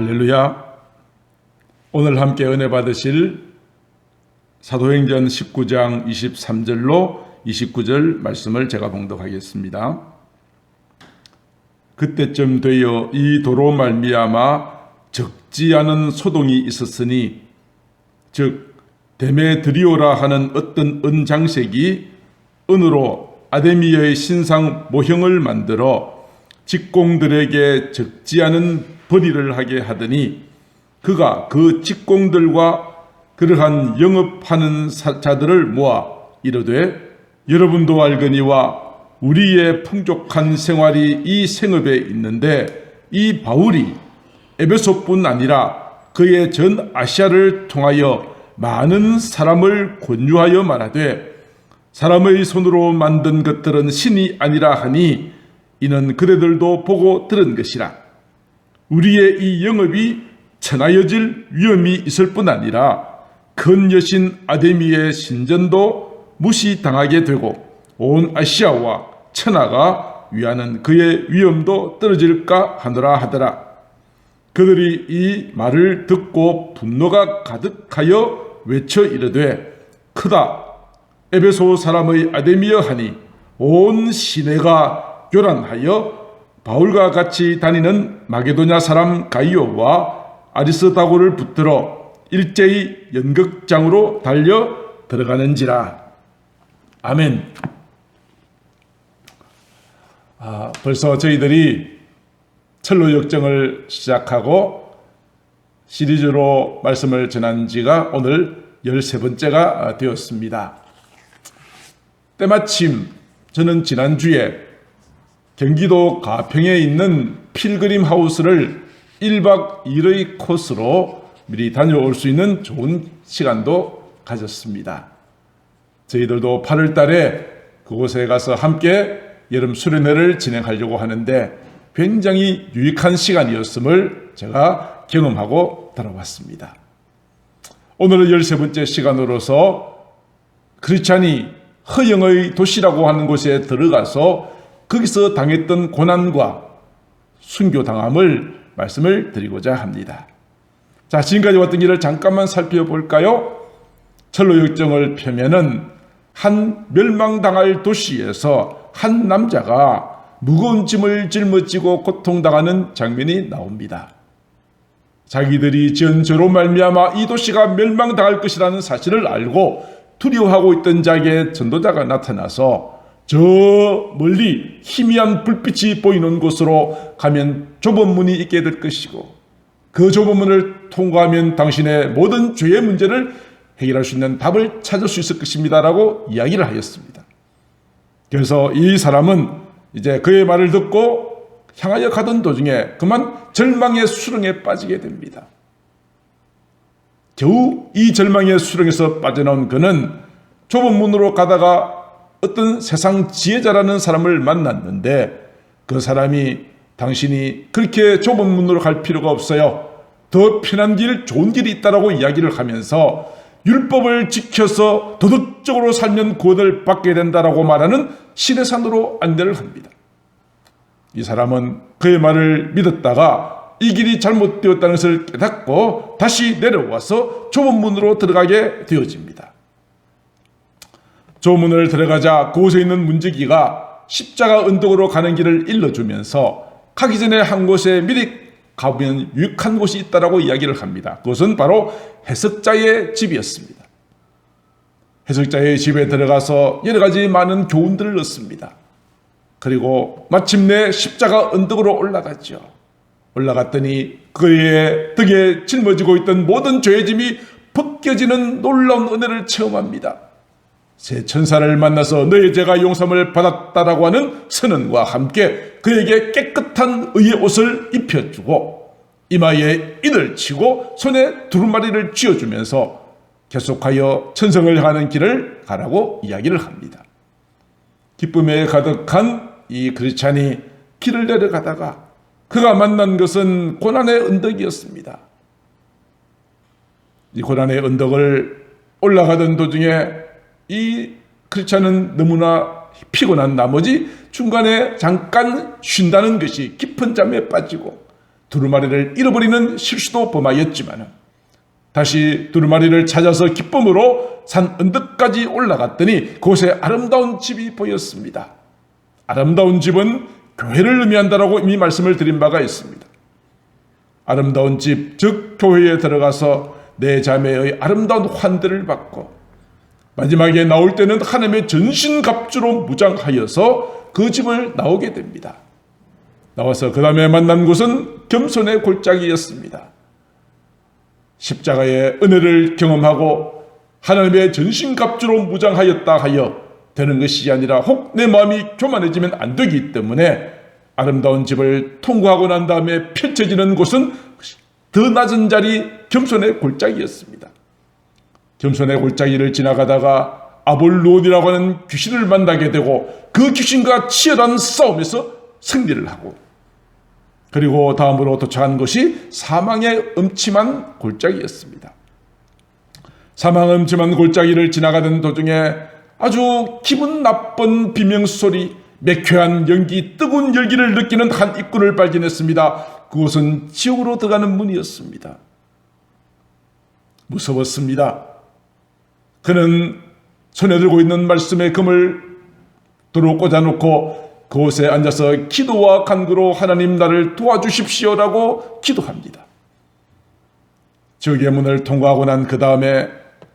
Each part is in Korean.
할렐루야. 오늘 함께 은혜 받으실 사도행전 19장 23절로 29절 말씀을 제가 봉독하겠습니다. 그때쯤 되어 이 도로 말미암아 적지 않은 소동이 있었으니 즉 데메드리오라 하는 어떤 은장색이 은으로 아데미어의 신상 모형을 만들어 직공들에게 적지 않은 벌이를 하게 하더니 그가 그 직공들과 그러한 영업하는 자들을 모아 이르되 여러분도 알거니와 우리의 풍족한 생활이 이 생업에 있는데 이 바울이 에베소뿐 아니라 그의 전 아시아를 통하여 많은 사람을 권유하여 말하되 사람의 손으로 만든 것들은 신이 아니라 하니 이는 그대들도 보고 들은 것이라. 우리의 이 영업이 천하여질 위험이 있을 뿐 아니라 큰 여신 아데미의 신전도 무시당하게 되고 온 아시아와 천하가 위하는 그의 위엄도 떨어질까 하노라 하더라. 그들이 이 말을 듣고 분노가 가득하여 외쳐 이르되 크다 에베소 사람의 아데미여 하니 온 시내가 교란하여 바울과 같이 다니는 마게도냐 사람 가이오와 아리스다고를 붙들어 일제히 연극장으로 달려 들어가는지라. 아멘. 벌써 저희들이 철로 역정을 시작하고 시리즈로 말씀을 전한 지가 오늘 13번째가 되었습니다. 때마침 저는 지난주에 경기도 가평에 있는 필그림 하우스를 1박 2일의 코스로 미리 다녀올 수 있는 좋은 시간도 가졌습니다. 저희들도 8월 달에 그곳에 가서 함께 여름 수련회를 진행하려고 하는데 굉장히 유익한 시간이었음을 제가 경험하고 돌아왔습니다. 오늘은 13번째 시간으로서 크리스찬이 허영의 도시라고 하는 곳에 들어가서 거기서 당했던 고난과 순교당함을 말씀을 드리고자 합니다. 자, 지금까지 왔던 길을 잠깐만 살펴볼까요? 철로 역정을 펴면은 한 멸망당할 도시에서 한 남자가 무거운 짐을 짊어지고 고통당하는 장면이 나옵니다. 자기들이 지은 죄로 말미암아 이 도시가 멸망당할 것이라는 사실을 알고 두려워하고 있던 자에게 전도자가 나타나서 저 멀리 희미한 불빛이 보이는 곳으로 가면 좁은 문이 있게 될 것이고 그 좁은 문을 통과하면 당신의 모든 죄의 문제를 해결할 수 있는 답을 찾을 수 있을 것입니다 라고 이야기를 하였습니다. 그래서 이 사람은 이제 그의 말을 듣고 향하여 가던 도중에 그만 절망의 수렁에 빠지게 됩니다. 겨우 이 절망의 수렁에서 빠져나온 그는 좁은 문으로 가다가 어떤 세상 지혜자라는 사람을 만났는데 그 사람이 당신이 그렇게 좁은 문으로 갈 필요가 없어요. 더 편한 길, 좋은 길이 있다라고 이야기를 하면서 율법을 지켜서 도덕적으로 살면 구원을 받게 된다라고 말하는 시내산으로 안내를 합니다. 이 사람은 그의 말을 믿었다가 이 길이 잘못되었다는 것을 깨닫고 다시 내려와서 좁은 문으로 들어가게 되어집니다. 좁은 문을 들어가자 그곳에 있는 문지기가 십자가 언덕으로 가는 길을 일러주면서 가기 전에 한 곳에 미리 가보면 유익한 곳이 있다라고 이야기를 합니다. 그것은 바로 해석자의 집이었습니다. 해석자의 집에 들어가서 여러 가지 많은 교훈들을 얻습니다. 그리고 마침내 십자가 언덕으로 올라갔죠. 올라갔더니 그의 등에 짊어지고 있던 모든 죄의 짐이 벗겨지는 놀라운 은혜를 체험합니다. 새 천사를 만나서 너의 죄가 용서함을 받았다라고 하는 선언과 함께 그에게 깨끗한 의의 옷을 입혀주고 이마에 인을 치고 손에 두루마리를 쥐어주면서 계속하여 천성을 향하는 길을 가라고 이야기를 합니다. 기쁨에 가득한 이 크리스찬이 길을 내려가다가 그가 만난 것은 고난의 언덕이었습니다. 이 고난의 언덕을 올라가던 도중에 이 크리스찬은 너무나 피곤한 나머지 중간에 잠깐 쉰다는 것이 깊은 잠에 빠지고 두루마리를 잃어버리는 실수도 범하였지만 다시 두루마리를 찾아서 기쁨으로 산 언덕까지 올라갔더니 그곳에 아름다운 집이 보였습니다. 아름다운 집은 교회를 의미한다라고 이미 말씀을 드린 바가 있습니다. 아름다운 집, 즉 교회에 들어가서 내 자매의 아름다운 환대를 받고 마지막에 나올 때는 하나님의 전신갑주로 무장하여서 그 집을 나오게 됩니다. 나와서 그 다음에 만난 곳은 겸손의 골짜기였습니다. 십자가의 은혜를 경험하고 하나님의 전신갑주로 무장하였다 하여 되는 것이 아니라 혹 내 마음이 교만해지면 안 되기 때문에 아름다운 집을 통과하고 난 다음에 펼쳐지는 곳은 더 낮은 자리 겸손의 골짜기였습니다. 겸손의 골짜기를 지나가다가 아볼론이라고 하는 귀신을 만나게 되고 그 귀신과 치열한 싸움에서 승리를 하고 그리고 다음으로 도착한 것이 사망의 음침한 골짜기였습니다. 사망의 음침한 골짜기를 지나가던 도중에 아주 기분 나쁜 비명소리, 매캐한 연기, 뜨거운 열기를 느끼는 한 입구를 발견했습니다. 그곳은 지옥으로 들어가는 문이었습니다. 무서웠습니다. 그는 손에 들고 있는 말씀의 금을 도로 꽂아놓고 그곳에 앉아서 기도와 간구로 하나님 나를 도와주십시오라고 기도합니다. 지옥의 문을 통과하고 난 그 다음에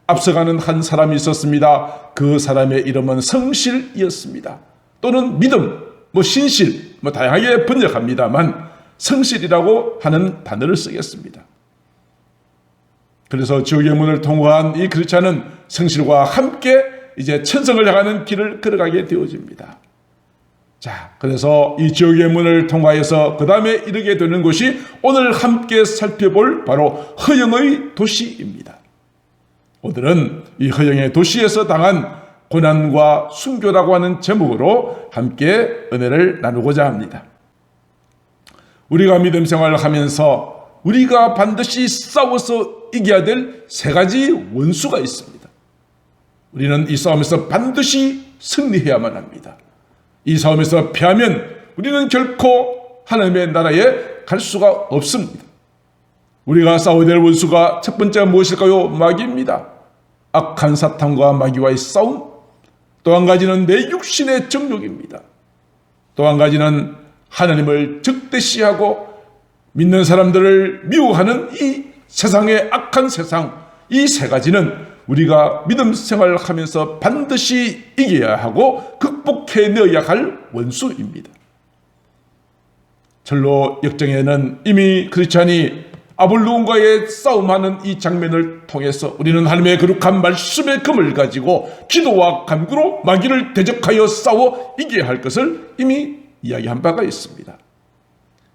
앞서가는 한 사람이 있었습니다. 그 사람의 이름은 성실이었습니다. 또는 믿음, 신실, 다양하게 번역합니다만 성실이라고 하는 단어를 쓰겠습니다. 그래서 지옥의 문을 통과한 이 크리스찬은 성실과 함께 이제 천성을 향하는 길을 걸어가게 되어집니다. 자, 그래서 이 지옥의 문을 통과해서 그 다음에 이르게 되는 곳이 오늘 함께 살펴볼 바로 허영의 도시입니다. 오늘은 이 허영의 도시에서 당한 고난과 순교라고 하는 제목으로 함께 은혜를 나누고자 합니다. 우리가 믿음 생활을 하면서 우리가 반드시 싸워서 이겨야 될 세 가지 원수가 있습니다. 우리는 이 싸움에서 반드시 승리해야만 합니다. 이 싸움에서 패하면 우리는 결코 하나님의 나라에 갈 수가 없습니다. 우리가 싸워야 될 원수가 첫 번째가 무엇일까요? 마귀입니다. 악한 사탄과 마귀와의 싸움. 또 한 가지는 내 육신의 정욕입니다. 또 한 가지는 하나님을 적대시하고 믿는 사람들을 미워하는 이 세상의 악한 세상. 이 세 가지는 우리가 믿음 생활을 하면서 반드시 이겨야 하고 극복해내어야 할 원수입니다. 절로 역정에는 이미 크리스찬이 아볼론과의 싸움하는 이 장면을 통해서 우리는 하나님의 거룩한 말씀의 금을 가지고 기도와 간구로 마귀를 대적하여 싸워 이겨야 할 것을 이미 이야기한 바가 있습니다.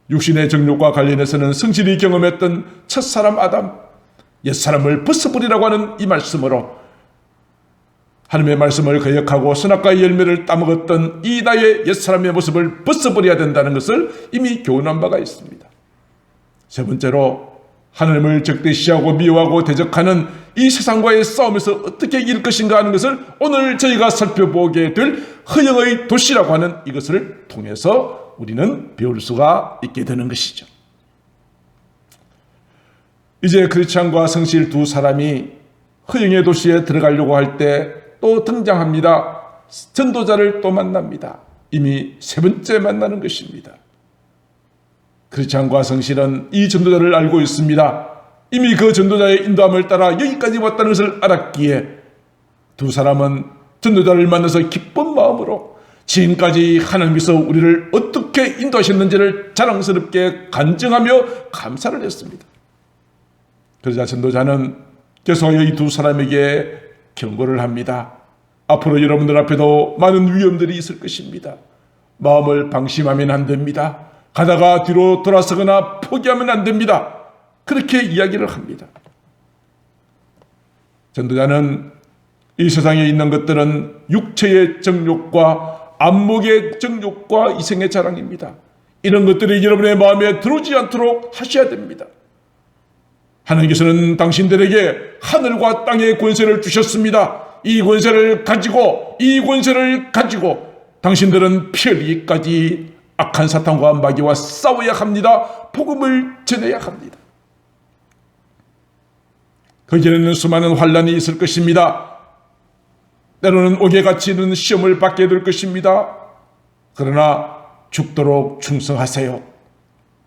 육신의 정욕과 관련해서는 성실히 경험했던 첫사람 아담, 옛사람을 벗어버리라고 하는 이 말씀으로 하나님의 말씀을 거역하고 선악과의 열매를 따먹었던 이 나의 옛사람의 모습을 벗어버려야 된다는 것을 이미 교훈한 바가 있습니다. 세 번째로 하나님을 적대시하고 미워하고 대적하는 이 세상과의 싸움에서 어떻게 이길 것인가 하는 것을 오늘 저희가 살펴보게 될 허영의 도시라고 하는 이것을 통해서 우리는 배울 수가 있게 되는 것이죠. 이제 크리스찬과 성실 두 사람이 허영의 도시에 들어가려고 할 때 또 등장합니다. 전도자를 또 만납니다. 이미 세 번째 만나는 것입니다. 크리스찬과 성실은 이 전도자를 알고 있습니다. 이미 그 전도자의 인도함을 따라 여기까지 왔다는 것을 알았기에 두 사람은 전도자를 만나서 기쁜 마음으로 지금까지 하나님께서 우리를 어떻게 인도하셨는지를 자랑스럽게 간증하며 감사를 했습니다. 그러자 전도자는 계속하여 이 두 사람에게 경고를 합니다. 앞으로 여러분들 앞에도 많은 위험들이 있을 것입니다. 마음을 방심하면 안 됩니다. 가다가 뒤로 돌아서거나 포기하면 안 됩니다. 그렇게 이야기를 합니다. 전도자는 이 세상에 있는 것들은 육체의 정욕과 안목의 정욕과 이생의 자랑입니다. 이런 것들이 여러분의 마음에 들어오지 않도록 하셔야 됩니다. 하나님께서는 당신들에게 하늘과 땅의 권세를 주셨습니다. 이 권세를 가지고 당신들은 피 흘리기까지 악한 사탄과 마귀와 싸워야 합니다. 복음을 전해야 합니다. 그 길에는 수많은 환난이 있을 것입니다. 때로는 옥에같이 있는 시험을 받게 될 것입니다. 그러나 죽도록 충성하세요.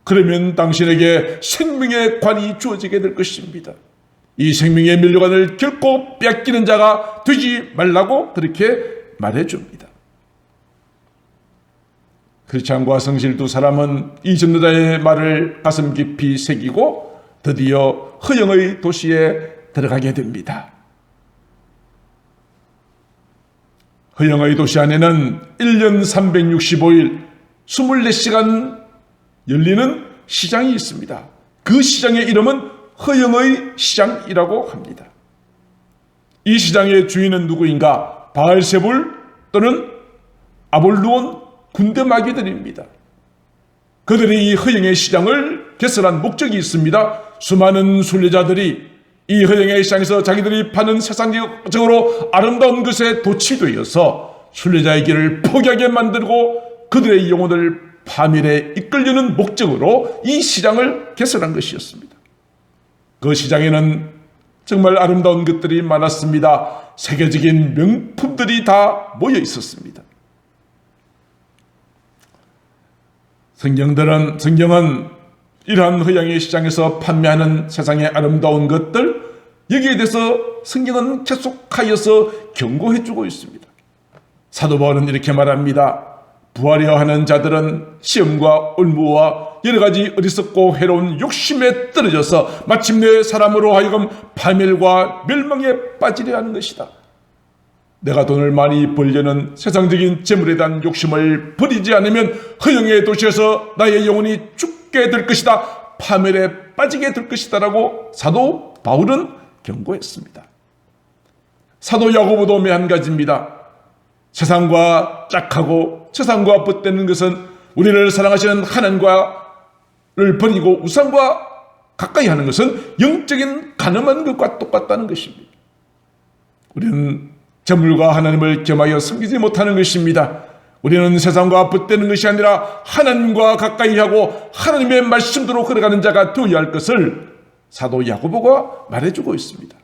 그러면 당신에게 생명의 관이 주어지게 될 것입니다. 이 생명의 면류관을 결코 뺏기는 자가 되지 말라고 그렇게 말해줍니다. 크리스찬과 성실 두 사람은 이 전도자의 말을 가슴 깊이 새기고 드디어 허영의 도시에 들어가게 됩니다. 허영의 도시 안에는 1년 365일 24시간 열리는 시장이 있습니다. 그 시장의 이름은 허영의 시장이라고 합니다. 이 시장의 주인은 누구인가? 바알세불 또는 아볼루온 군대 마귀들입니다. 그들이 이 허영의 시장을 개설한 목적이 있습니다. 수많은 순례자들이 이 허영의 시장에서 자기들이 파는 세상적으로 아름다운 것에 도취되어서 순례자의 길을 포기하게 만들고 그들의 영혼을 파멸에 이끌려는 목적으로 이 시장을 개설한 것이었습니다. 그 시장에는 정말 아름다운 것들이 많았습니다. 세계적인 명품들이 다 모여 있었습니다. 성경은 이러한 허영의 시장에서 판매하는 세상의 아름다운 것들, 여기에 대해서 성경은 계속하여서 경고해주고 있습니다. 사도 바울은 이렇게 말합니다. 부하려 하는 자들은 시험과 올무와 여러 가지 어리석고 해로운 욕심에 떨어져서 마침내 사람으로 하여금 파멸과 멸망에 빠지려 하는 것이다. 내가 돈을 많이 벌려는 세상적인 재물에 대한 욕심을 버리지 않으면 허영의 도시에서 나의 영혼이 죽게 될 것이다. 파멸에 빠지게 될 것이다 라고 사도 바울은 경고했습니다. 사도 야고보도 마찬가지입니다. 세상과 짝하고 세상과 붙드는 것은 우리를 사랑하시는 하나님과를 버리고 우상과 가까이 하는 것은 영적인 가늠한 것과 똑같다는 것입니다. 우리는 재물과 하나님을 겸하여 섬기지 못하는 것입니다. 우리는 세상과 붙드는 것이 아니라 하나님과 가까이 하고 하나님의 말씀대로 걸어가는 자가 되어야 할 것을 사도 야고보가 말해주고 있습니다.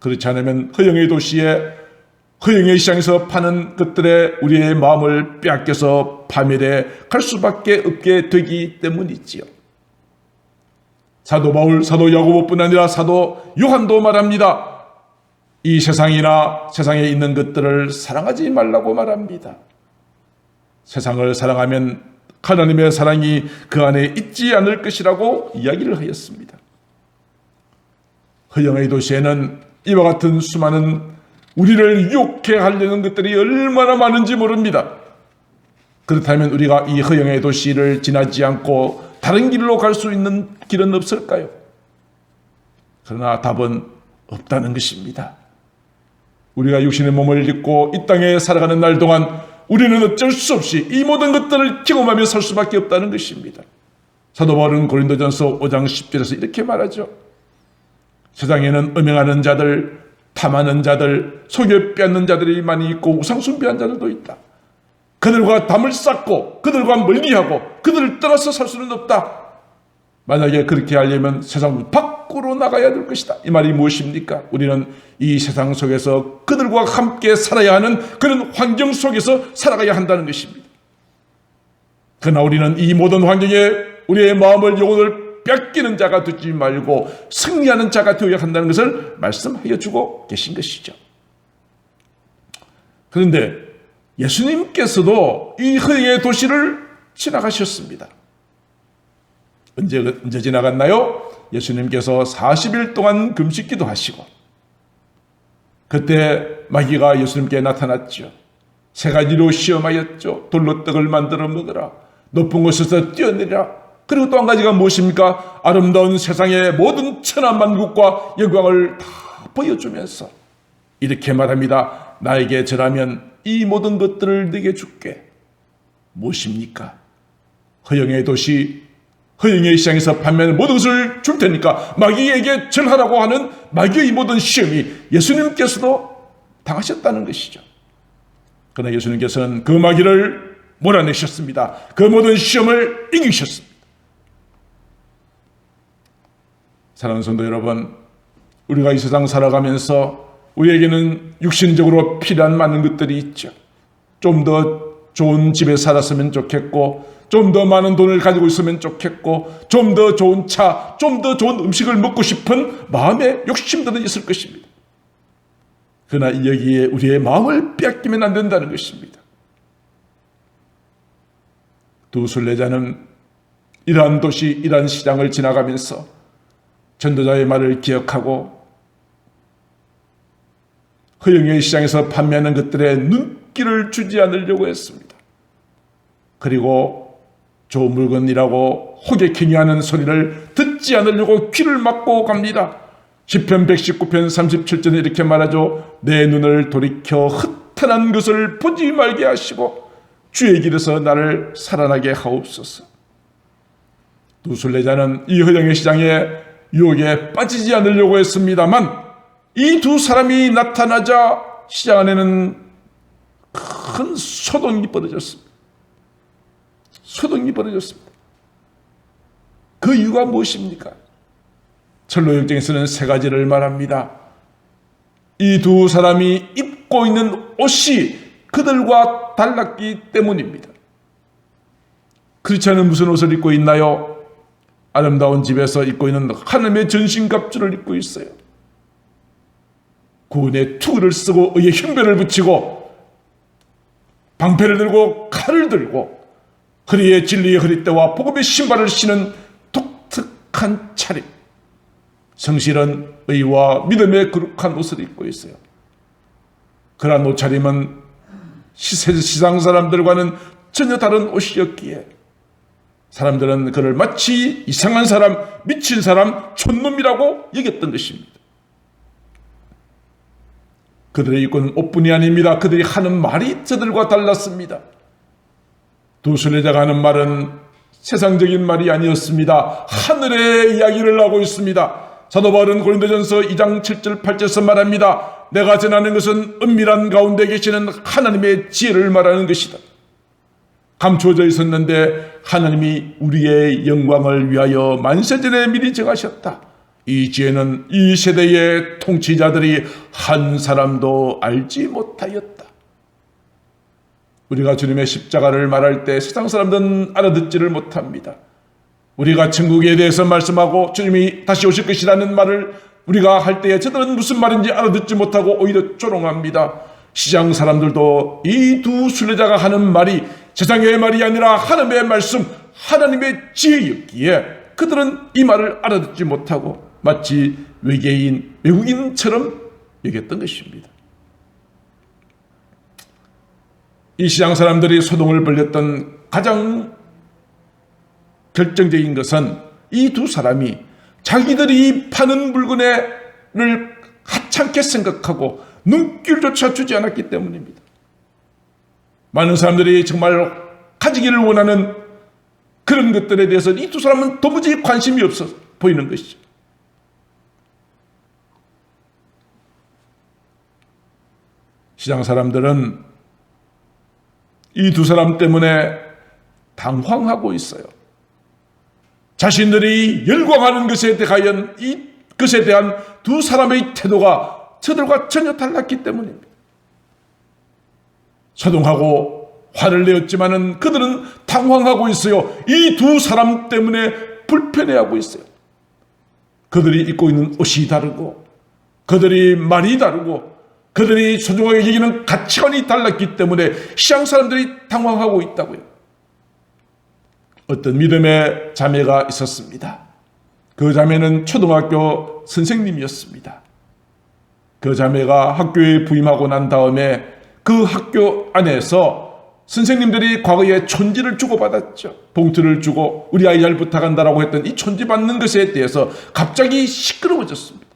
그렇지 않으면 허영의 도시에 허영의 시장에서 파는 것들에 우리의 마음을 빼앗겨서 파멸에 갈 수밖에 없게 되기 때문이지요. 사도 바울, 사도 야고보뿐 아니라 사도 요한도 말합니다. 이 세상이나 세상에 있는 것들을 사랑하지 말라고 말합니다. 세상을 사랑하면 하나님의 사랑이 그 안에 있지 않을 것이라고 이야기를 하였습니다. 허영의 도시에는 이와 같은 수많은 우리를 유혹해 하려는 것들이 얼마나 많은지 모릅니다. 그렇다면 우리가 이 허영의 도시를 지나지 않고 다른 길로 갈 수 있는 길은 없을까요? 그러나 답은 없다는 것입니다. 우리가 육신의 몸을 입고 이 땅에 살아가는 날 동안 우리는 어쩔 수 없이 이 모든 것들을 경험하며 살 수밖에 없다는 것입니다. 사도 바울은 고린도전서 5장 10절에서 이렇게 말하죠. 세상에는 음행하는 자들, 탐하는 자들, 속여 빼앗는 자들이 많이 있고 우상숭배한 자들도 있다. 그들과 담을 쌓고 그들과 멀리하고 그들을 떠나서 살 수는 없다. 만약에 그렇게 하려면 세상 밖으로 나가야 될 것이다. 이 말이 무엇입니까? 우리는 이 세상 속에서 그들과 함께 살아야 하는 그런 환경 속에서 살아가야 한다는 것입니다. 그러나 우리는 이 모든 환경에 우리의 마음을 영혼을 뺏기는 자가 되지 말고 승리하는 자가 되어야 한다는 것을 말씀하여 주고 계신 것이죠. 그런데 예수님께서도 이 허영의 도시를 지나가셨습니다. 언제 지나갔나요? 예수님께서 40일 동안 금식기도 하시고 그때 마귀가 예수님께 나타났죠. 세 가지로 시험하였죠. 돌로 떡을 만들어 먹으라. 높은 곳에서 뛰어내리라. 그리고 또 한 가지가 무엇입니까? 아름다운 세상의 모든 천하만국과 영광을 다 보여주면서 이렇게 말합니다. 나에게 절하면 이 모든 것들을 네게 줄게. 무엇입니까? 허영의 도시, 허영의 시장에서 판매하는 모든 것을 줄 테니까 마귀에게 절하라고 하는 마귀의 모든 시험이 예수님께서도 당하셨다는 것이죠. 그러나 예수님께서는 그 마귀를 몰아내셨습니다. 그 모든 시험을 이기셨습니다. 사랑하는 성도 여러분, 우리가 이 세상 살아가면서 우리에게는 육신적으로 필요한 많은 것들이 있죠. 좀 더 좋은 집에 살았으면 좋겠고, 좀 더 많은 돈을 가지고 있으면 좋겠고, 좀 더 좋은 차, 좀 더 좋은 음식을 먹고 싶은 마음의 욕심들은 있을 것입니다. 그러나 여기에 우리의 마음을 빼앗기면 안 된다는 것입니다. 두 순례자는 이러한 도시, 이러한 시장을 지나가면서 전도자의 말을 기억하고 허영의 시장에서 판매하는 것들에 눈길을 주지 않으려고 했습니다. 그리고 좋은 물건이라고 호객행위하는 소리를 듣지 않으려고 귀를 막고 갑니다. 시편 119편 37절에 이렇게 말하죠. 내 눈을 돌이켜 흩어난 것을 보지 말게 하시고 주의 길에서 나를 살아나게 하옵소서. 두 순례자는 이 허영의 시장에 유혹에 빠지지 않으려고 했습니다만 이 두 사람이 나타나자 시장 안에는 큰 소동이 벌어졌습니다. 소동이 벌어졌습니다. 그 이유가 무엇입니까? 철로역정에서는 세 가지를 말합니다. 이 두 사람이 입고 있는 옷이 그들과 달랐기 때문입니다. 그렇지 않은 무슨 옷을 입고 있나요? 아름다운 집에서 입고 있는 하나님의 전신갑주를 입고 있어요. 구원의 투구를 쓰고 의의 흉배를 붙이고 방패를 들고 칼을 들고 허리에 진리의 허리띠와 복음의 신발을 신은 독특한 차림. 성실한 의와 믿음의 거룩한 옷을 입고 있어요. 그러한 옷차림은 시장 사람들과는 전혀 다른 옷이었기에 사람들은 그를 마치 이상한 사람, 미친 사람, 촌놈이라고 여겼던 것입니다. 그들의 입고는 옷뿐이 아닙니다. 그들이 하는 말이 저들과 달랐습니다. 두 순례자가 하는 말은 세상적인 말이 아니었습니다. 하늘의 이야기를 하고 있습니다. 사도 바울은 고린도전서 2장 7절 8절에서 말합니다. 내가 전하는 것은 은밀한 가운데 계시는 하나님의 지혜를 말하는 것이다. 감추어져 있었는데 하나님이 우리의 영광을 위하여 만세전에 미리 정하셨다. 이 지혜는 이 세대의 통치자들이 한 사람도 알지 못하였다. 우리가 주님의 십자가를 말할 때 세상 사람들은 알아듣지를 못합니다. 우리가 천국에 대해서 말씀하고 주님이 다시 오실 것이라는 말을 우리가 할 때에 저들은 무슨 말인지 알아듣지 못하고 오히려 조롱합니다. 시장 사람들도 이 두 순례자가 하는 말이 세상의 말이 아니라 하나님의 말씀, 하나님의 지혜였기에 그들은 이 말을 알아듣지 못하고 마치 외계인, 외국인처럼 여겼던 것입니다. 이 시장 사람들이 소동을 벌였던 가장 결정적인 것은 이 두 사람이 자기들이 파는 물건을 하찮게 생각하고 눈길조차 주지 않았기 때문입니다. 많은 사람들이 정말 가지기를 원하는 그런 것들에 대해서 이 두 사람은 도무지 관심이 없어 보이는 것이죠. 시장 사람들은 이 두 사람 때문에 당황하고 있어요. 자신들이 열광하는 것에 대하여 그것에 대한 두 사람의 태도가 저들과 전혀 달랐기 때문입니다. 소동하고 화를 내었지만은 그들은 당황하고 있어요. 이 두 사람 때문에 불편해하고 있어요. 그들이 입고 있는 옷이 다르고 그들이 말이 다르고 그들이 소중하게 여기는 가치관이 달랐기 때문에 시장 사람들이 당황하고 있다고요. 어떤 믿음의 자매가 있었습니다. 그 자매는 초등학교 선생님이었습니다. 그 자매가 학교에 부임하고 난 다음에 그 학교 안에서 선생님들이 과거에 촌지를 주고받았죠. 봉투를 주고 우리 아이 잘 부탁한다라고 했던 이 촌지 받는 것에 대해서 갑자기 시끄러워졌습니다.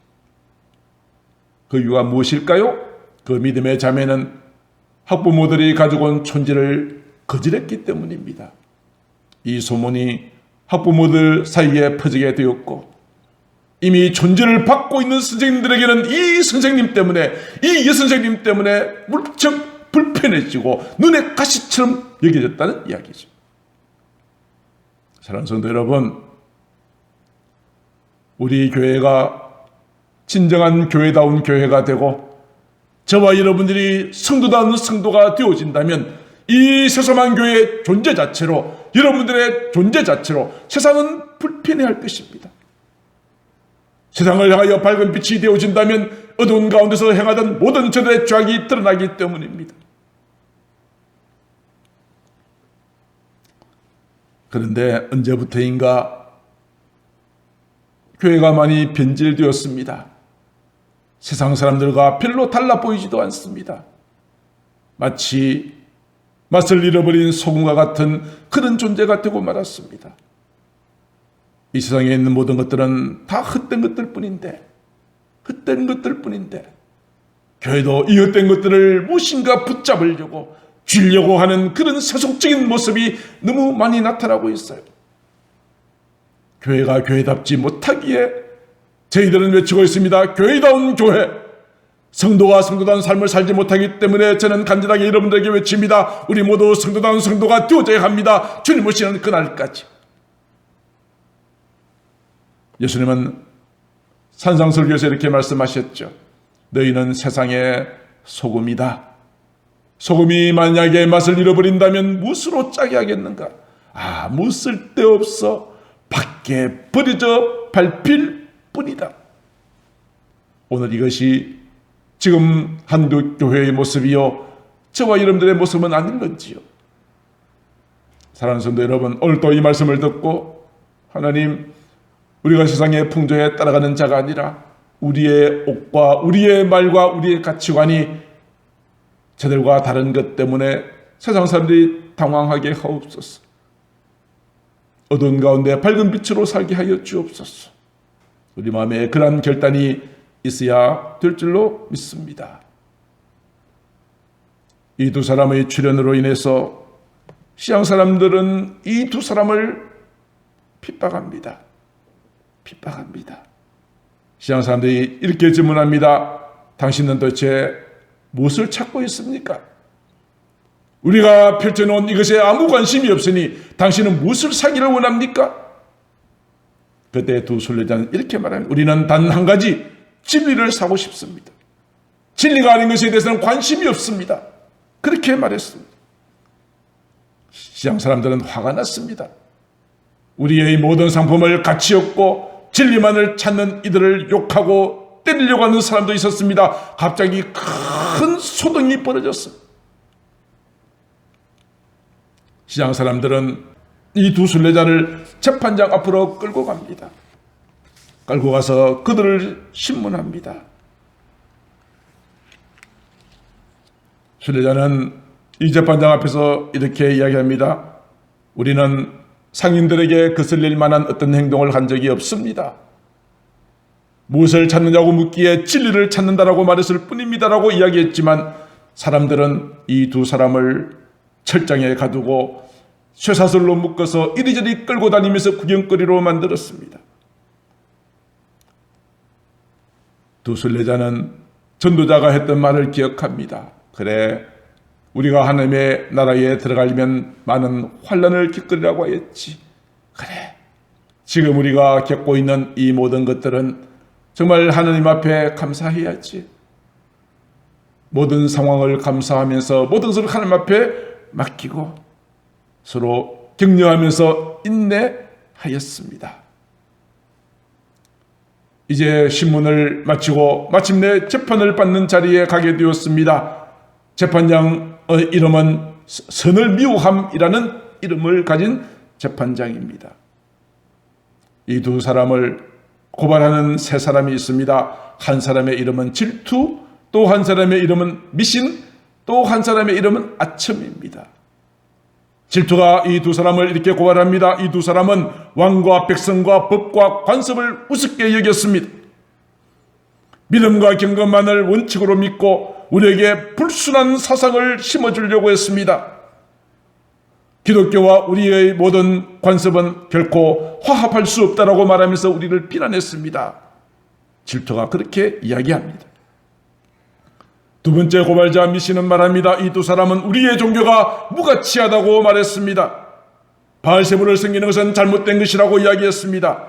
그 이유가 무엇일까요? 그 믿음의 자매는 학부모들이 가지고 온 촌지를 거절했기 때문입니다. 이 소문이 학부모들 사이에 퍼지게 되었고 이미 촌지를 받고 있는 선생님들에게는 이 선생님 때문에 이 여선생님 때문에 무척 불편해지고 눈에 가시처럼 여겨졌다는 이야기죠. 사랑하는 성도 여러분, 우리 교회가 진정한 교회다운 교회가 되고 저와 여러분들이 성도다운 성도가 되어진다면 이 세상한 교회의 존재 자체로, 여러분들의 존재 자체로 세상은 불편해할 것입니다. 세상을 향하여 밝은 빛이 되어진다면 어두운 가운데서 행하던 모든 저들의 죄악이 드러나기 때문입니다. 그런데 언제부터인가 교회가 많이 변질되었습니다. 세상 사람들과 별로 달라 보이지도 않습니다. 마치 맛을 잃어버린 소금과 같은 그런 존재가 되고 말았습니다. 이 세상에 있는 모든 것들은 다 헛된 것들 뿐인데, 교회도 이 헛된 것들을 무엇인가 붙잡으려고 쥐려고 하는 그런 세속적인 모습이 너무 많이 나타나고 있어요. 교회가 교회답지 못하기에 저희들은 외치고 있습니다. 교회다운 교회. 성도가 성도다운 삶을 살지 못하기 때문에 저는 간절하게 여러분들에게 외칩니다. 우리 모두 성도다운 성도가 되어져야 합니다. 주님 오시는 그날까지. 예수님은 산상설교에서 이렇게 말씀하셨죠. 너희는 세상의 소금이다. 소금이 만약에 맛을 잃어버린다면 무엇으로 짜게 하겠는가? 아무 쓸데없어 밖에 버려져 밟힐 뿐이다. 오늘 이것이 지금 한국 교회의 모습이요, 저와 여러분들의 모습은 아닌 건지요. 사랑하는 성도 여러분, 오늘 또 이 말씀을 듣고 하나님, 우리가 세상의 풍조에 따라가는 자가 아니라 우리의 옷과 우리의 말과 우리의 가치관이 저들과 다른 것 때문에 세상 사람들이 당황하게 하옵소서. 어두운 가운데 밝은 빛으로 살게 하여 주옵소서. 우리 마음에 그러한 결단이 있어야 될 줄로 믿습니다. 이 두 사람의 출현으로 인해서 시향 사람들은 이 두 사람을 핍박합니다. 시향 사람들이 이렇게 질문합니다. 당신은 도대체 무엇을 찾고 있습니까? 우리가 펼쳐놓은 이것에 아무 관심이 없으니 당신은 무엇을 사기를 원합니까? 그때 두 순례자는 이렇게 말합니다. 우리는 단 한 가지 진리를 사고 싶습니다. 진리가 아닌 것에 대해서는 관심이 없습니다. 그렇게 말했습니다. 시장 사람들은 화가 났습니다. 우리의 모든 상품을 가치 없고 진리만을 찾는 이들을 욕하고 때리려고 하는 사람도 있었습니다. 갑자기 큰 소동이 벌어졌습니다. 시장 사람들은 이 두 순례자를 재판장 앞으로 끌고 갑니다. 끌고 가서 그들을 신문합니다. 순례자는 이 재판장 앞에서 이렇게 이야기합니다. 우리는 상인들에게 거슬릴 만한 어떤 행동을 한 적이 없습니다. 무엇을 찾느냐고 묻기에 진리를 찾는다라고 말했을 뿐입니다라고 이야기했지만 사람들은 이 두 사람을 철장에 가두고 쇠사슬로 묶어서 이리저리 끌고 다니면서 구경거리로 만들었습니다. 두 순례자는 전도자가 했던 말을 기억합니다. 그래, 우리가 하나님의 나라에 들어가려면 많은 환난을 겪으리라고 하였지. 그래, 지금 우리가 겪고 있는 이 모든 것들은 정말 하나님 앞에 감사해야지. 모든 상황을 감사하면서 모든 것을 하나님 앞에 맡기고 서로 격려하면서 인내하였습니다. 이제 신문을 마치고 마침내 재판을 받는 자리에 가게 되었습니다. 재판장의 이름은 선을미워함이라는 이름을 가진 재판장입니다. 이 두 사람을 고발하는 세 사람이 있습니다. 한 사람의 이름은 질투, 또 한 사람의 이름은 미신, 또 한 사람의 이름은 아첨입니다. 질투가 이 두 사람을 이렇게 고발합니다. 이 두 사람은 왕과 백성과 법과 관습을 우습게 여겼습니다. 믿음과 경건만을 원칙으로 믿고 우리에게 불순한 사상을 심어주려고 했습니다. 기독교와 우리의 모든 관습은 결코 화합할 수 없다라고 말하면서 우리를 비난했습니다. 질투가 그렇게 이야기합니다. 두 번째 고발자 미시는 말합니다. 이 두 사람은 우리의 종교가 무가치하다고 말했습니다. 바알세불을 섬기는 것은 잘못된 것이라고 이야기했습니다.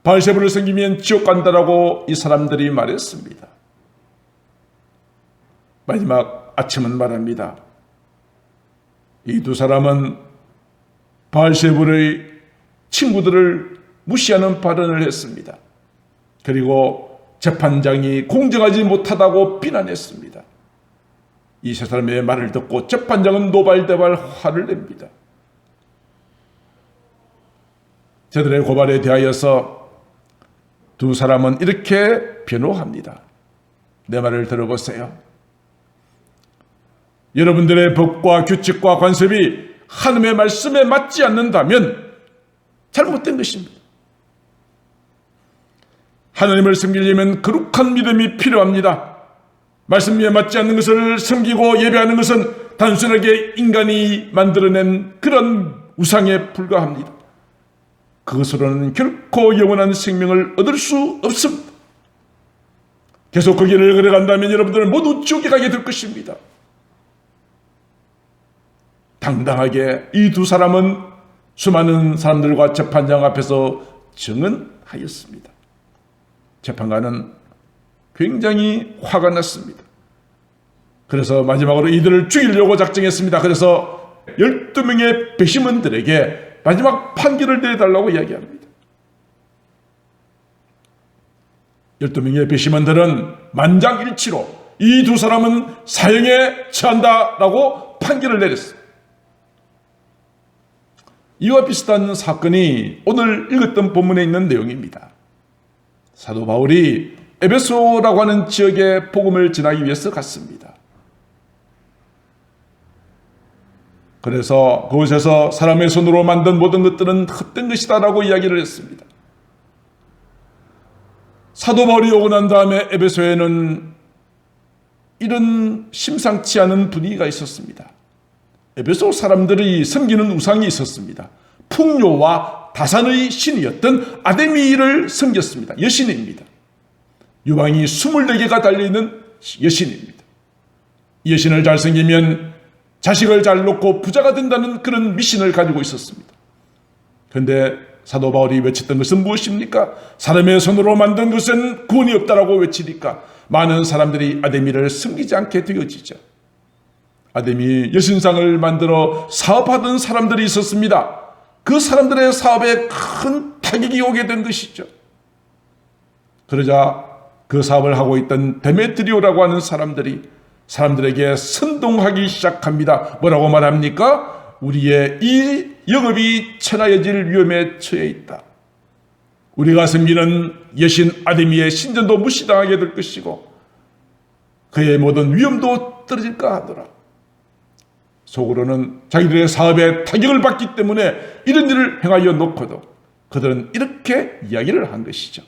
바알세불을 섬기면 지옥 간다라고 이 사람들이 말했습니다. 마지막 아침은 말합니다. 이 두 사람은 바알세불의 친구들을 무시하는 발언을 했습니다. 그리고 재판장이 공정하지 못하다고 비난했습니다. 이 세 사람의 말을 듣고 재판장은 노발대발 화를 냅니다. 저들의 고발에 대하여서 두 사람은 이렇게 변호합니다. 내 말을 들어보세요. 여러분들의 법과 규칙과 관습이 하나님의 말씀에 맞지 않는다면 잘못된 것입니다. 하나님을 섬기려면 거룩한 믿음이 필요합니다. 말씀에 맞지 않는 것을 섬기고 예배하는 것은 단순하게 인간이 만들어낸 그런 우상에 불과합니다. 그것으로는 결코 영원한 생명을 얻을 수 없습니다. 계속 그 길을 걸어간다면 여러분들은 모두 지옥에 가게 될 것입니다. 당당하게 이 두 사람은 수많은 사람들과 재판장 앞에서 증언하였습니다. 재판관은 굉장히 화가 났습니다. 그래서 마지막으로 이들을 죽이려고 작정했습니다. 그래서 12명의 배심원들에게 마지막 판결을 내달라고 이야기합니다. 12명의 배심원들은 만장일치로 이 두 사람은 사형에 처한다라고 판결을 내렸습니다. 이와 비슷한 사건이 오늘 읽었던 본문에 있는 내용입니다. 사도 바울이 에베소라고 하는 지역에 복음을 전하기 위해서 갔습니다. 그래서 그곳에서 사람의 손으로 만든 모든 것들은 헛된 것이다 라고 이야기를 했습니다. 사도 바울이 오고 난 다음에 에베소에는 이런 심상치 않은 분위기가 있었습니다. 에베소 사람들이 섬기는 우상이 있었습니다. 풍요와 다산의 신이었던 아데미를 섬겼습니다. 여신입니다. 유방이 24개가 달려있는 여신입니다. 여신을 잘 섬기면 자식을 잘 놓고 부자가 된다는 그런 미신을 가지고 있었습니다. 그런데 사도 바울이 외쳤던 것은 무엇입니까? 사람의 손으로 만든 것은 구원이 없다라고 외치니까 많은 사람들이 아데미를 섬기지 않게 되어지죠. 아데미 여신상을 만들어 사업하던 사람들이 있었습니다. 그 사람들의 사업에 큰 타격이 오게 된 것이죠. 그러자 그 사업을 하고 있던 데메트리오라고 하는 사람들에게 선동하기 시작합니다. 뭐라고 말합니까? 우리의 이 영업이 천하여질 위험에 처해 있다. 우리가 섬기는 여신 아데미의 신전도 무시당하게 될 것이고 그의 모든 위험도 떨어질까 하더라. 속으로는 자기들의 사업에 타격을 받기 때문에 이런 일을 행하여 놓고도 그들은 이렇게 이야기를 한 것이죠.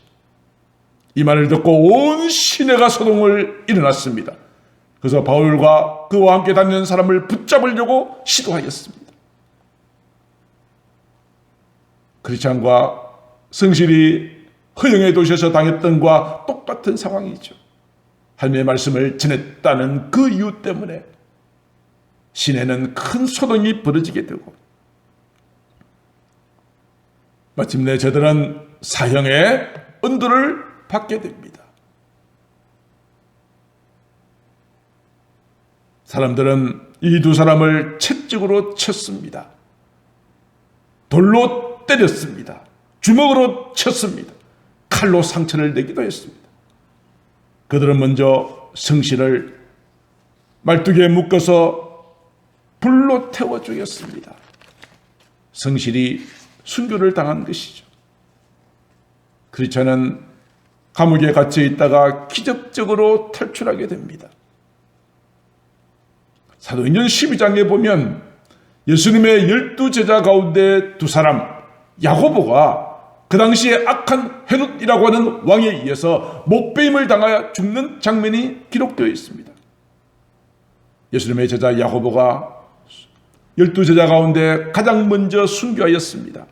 이 말을 듣고 온 시내가 소동을 일어났습니다. 그래서 바울과 그와 함께 다니는 사람을 붙잡으려고 시도하였습니다. 크리스찬과 성실히 허영의 도시에서 당했던 것과 똑같은 상황이죠. 하나님의 말씀을 전했다는 그 이유 때문에 시내는 큰 소동이 벌어지게 되고 마침내 저들은 사형의 언도를 받게 됩니다. 사람들은 이 두 사람을 채찍으로 쳤습니다. 돌로 때렸습니다. 주먹으로 쳤습니다. 칼로 상처를 내기도 했습니다. 그들은 먼저 성실을 말뚝에 묶어서 불로 태워 죽였습니다. 성실이 순교를 당한 것이죠. 크리스찬은 감옥에 갇혀 있다가 기적적으로 탈출하게 됩니다. 사도행전 12장에 보면 예수님의 12제자 가운데 두 사람 야고보가 그 당시에 악한 헤롯이라고 하는 왕에 의해서 목베임을 당하여 죽는 장면이 기록되어 있습니다. 예수님의 제자 야고보가 12제자 가운데 가장 먼저 순교하였습니다.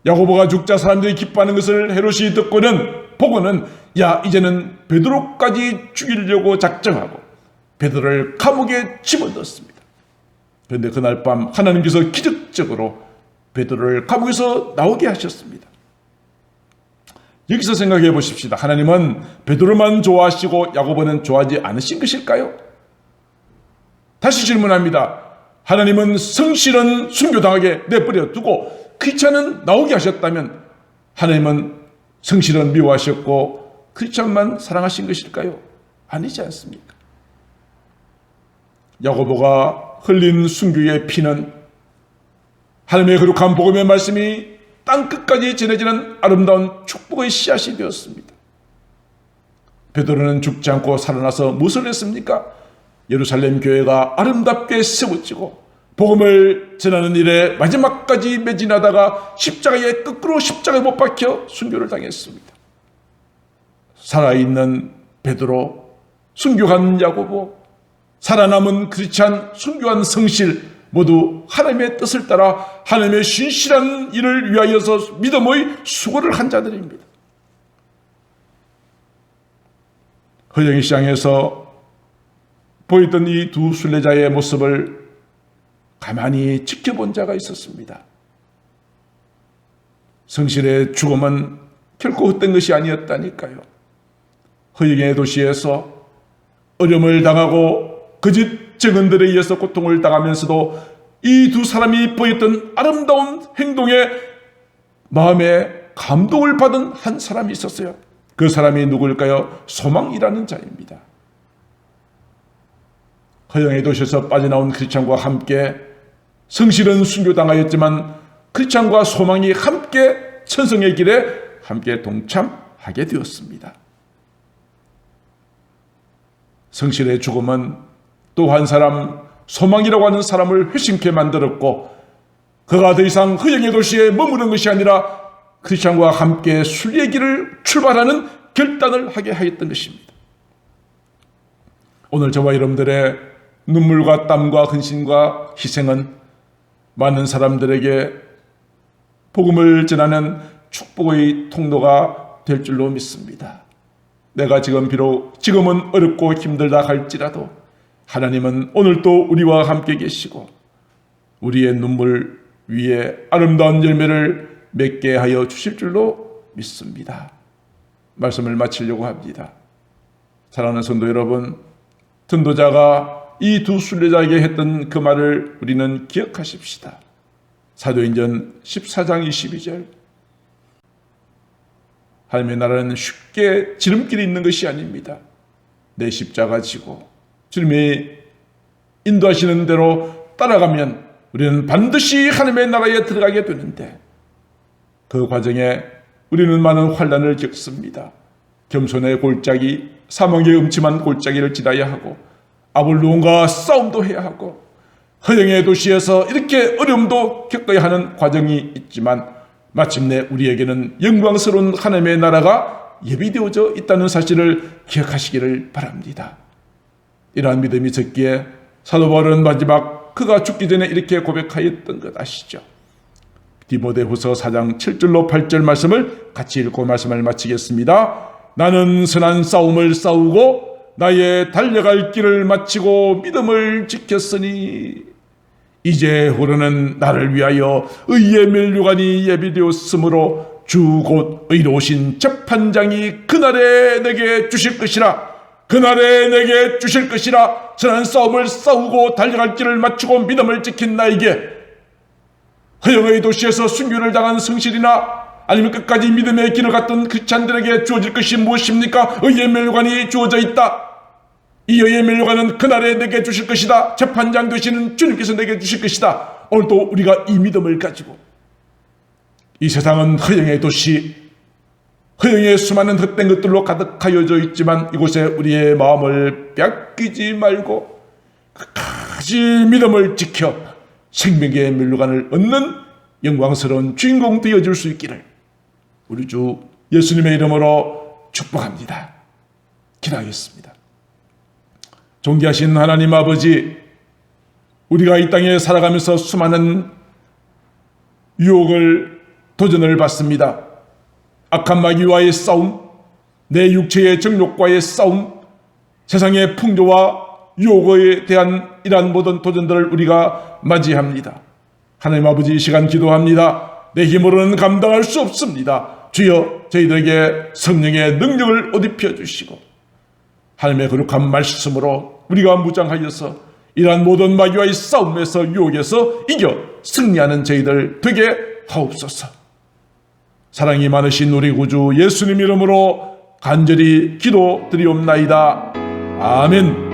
야고보가 죽자 사람들이 기뻐하는 것을 헤롯이 듣고는 보고는 야 이제는 베드로까지 죽이려고 작정하고 베드로를 감옥에 집어넣었습니다. 그런데 그날 밤 하나님께서 기적적으로 베드로를 감옥에서 나오게 하셨습니다. 여기서 생각해 보십시다. 하나님은 베드로만 좋아하시고 야고보는 좋아하지 않으신 것일까요? 다시 질문합니다. 하나님은 성실은 순교당하게 내버려 두고 크리스찬은 나오게 하셨다면 하나님은 성실은 미워하셨고 크리스찬만 사랑하신 것일까요? 아니지 않습니까? 야고보가 흘린 순교의 피는 하나님의 거룩한 복음의 말씀이 땅끝까지 전해지는 아름다운 축복의 씨앗이 되었습니다. 베드로는 죽지 않고 살아나서 무엇을 했습니까? 예루살렘 교회가 아름답게 세워지고 복음을 전하는 일에 마지막까지 매진하다가 십자가에 거꾸로 십자가에 못 박혀 순교를 당했습니다. 살아있는 베드로, 순교한 야고보, 살아남은 크리스찬, 순교한 성실 모두 하나님의 뜻을 따라 하나님의 신실한 일을 위하여서 믿음의 수고를 한 자들입니다. 허영의 시장에서 보였던 이 두 순례자의 모습을 가만히 지켜본 자가 있었습니다. 성실의 죽음은 결코 헛된 것이 아니었다니까요. 허영의 도시에서 어려움을 당하고 거짓 증언들에 의해서 고통을 당하면서도 이 두 사람이 보였던 아름다운 행동에 마음에 감동을 받은 한 사람이 있었어요. 그 사람이 누구일까요? 소망이라는 자입니다. 허영의 도시에서 빠져나온 크리스찬과 함께 성실은 순교당하였지만 크리스찬과 소망이 함께 천성의 길에 함께 동참하게 되었습니다. 성실의 죽음은 또 한 사람, 소망이라고 하는 사람을 회심케 만들었고 그가 더 이상 허영의 도시에 머무는 것이 아니라 크리스찬과 함께 순례의 길을 출발하는 결단을 하게 하였던 것입니다. 오늘 저와 여러분들의 눈물과 땀과 헌신과 희생은 많은 사람들에게 복음을 전하는 축복의 통로가 될 줄로 믿습니다. 내가 지금은 어렵고 힘들다 할지라도 하나님은 오늘도 우리와 함께 계시고 우리의 눈물 위에 아름다운 열매를 맺게 하여 주실 줄로 믿습니다. 말씀을 마치려고 합니다. 사랑하는 성도 여러분, 전도자가 이 두 순례자에게 했던 그 말을 우리는 기억하십시다. 사도행전 14장 22절 하나님의 나라는 쉽게 지름길이 있는 것이 아닙니다. 내 십자가 지고 주님이 인도하시는 대로 따라가면 우리는 반드시 하나님의 나라에 들어가게 되는데 그 과정에 우리는 많은 환난을 겪습니다. 겸손의 골짜기, 사망의 음침한 골짜기를 지나야 하고 아볼론과 싸움도 해야 하고 허영의 도시에서 이렇게 어려움도 겪어야 하는 과정이 있지만 마침내 우리에게는 영광스러운 하나님의 나라가 예비되어져 있다는 사실을 기억하시기를 바랍니다. 이러한 믿음이 있었기에 사도 바울은 마지막 그가 죽기 전에 이렇게 고백하였던 것 아시죠? 디모데후서 4장 7절로 8절 말씀을 같이 읽고 말씀을 마치겠습니다. 나는 선한 싸움을 싸우고 나의 달려갈 길을 마치고 믿음을 지켰으니 이제 후로는 나를 위하여 의의 면류관이 예비되었으므로 주 곧 의로우신 재판장이 그날에 내게 주실 것이라. 그날에 내게 주실 것이라. 선한 싸움을 싸우고 달려갈 길을 마치고 믿음을 지킨 나에게 허영의 도시에서 순교를 당한 성실이나 아니면 끝까지 믿음의 길을 갔던 크리스찬들에게 주어질 것이 무엇입니까? 의의 면류관이 주어져 있다. 이 의의 면류관은 그날에 내게 주실 것이다. 재판장 되시는 주님께서 내게 주실 것이다. 오늘도 우리가 이 믿음을 가지고 이 세상은 허영의 도시, 허영의 수많은 헛된 것들로 가득하여져 있지만 이곳에 우리의 마음을 뺏기지 말고 끝까지 믿음을 지켜 생명의 면류관을 얻는 영광스러운 주인공 되어줄 수 있기를 우리 주 예수님의 이름으로 축복합니다. 기도하겠습니다. 존귀하신 하나님 아버지, 우리가 이 땅에 살아가면서 수많은 유혹을 도전을 받습니다. 악한 마귀와의 싸움, 내 육체의 정욕과의 싸움, 세상의 풍조와 유혹에 대한 이러한 모든 도전들을 우리가 맞이합니다. 하나님 아버지, 이 시간 기도합니다. 내 힘으로는 감당할 수 없습니다. 주여, 저희들에게 성령의 능력을 옷 입혀 주시고 하나님의 거룩한 말씀으로 우리가 무장하여서 이러한 모든 마귀와의 싸움에서, 유혹에서 이겨 승리하는 저희들 되게 하옵소서. 사랑이 많으신 우리 구주 예수님 이름으로 간절히 기도드리옵나이다. 아멘.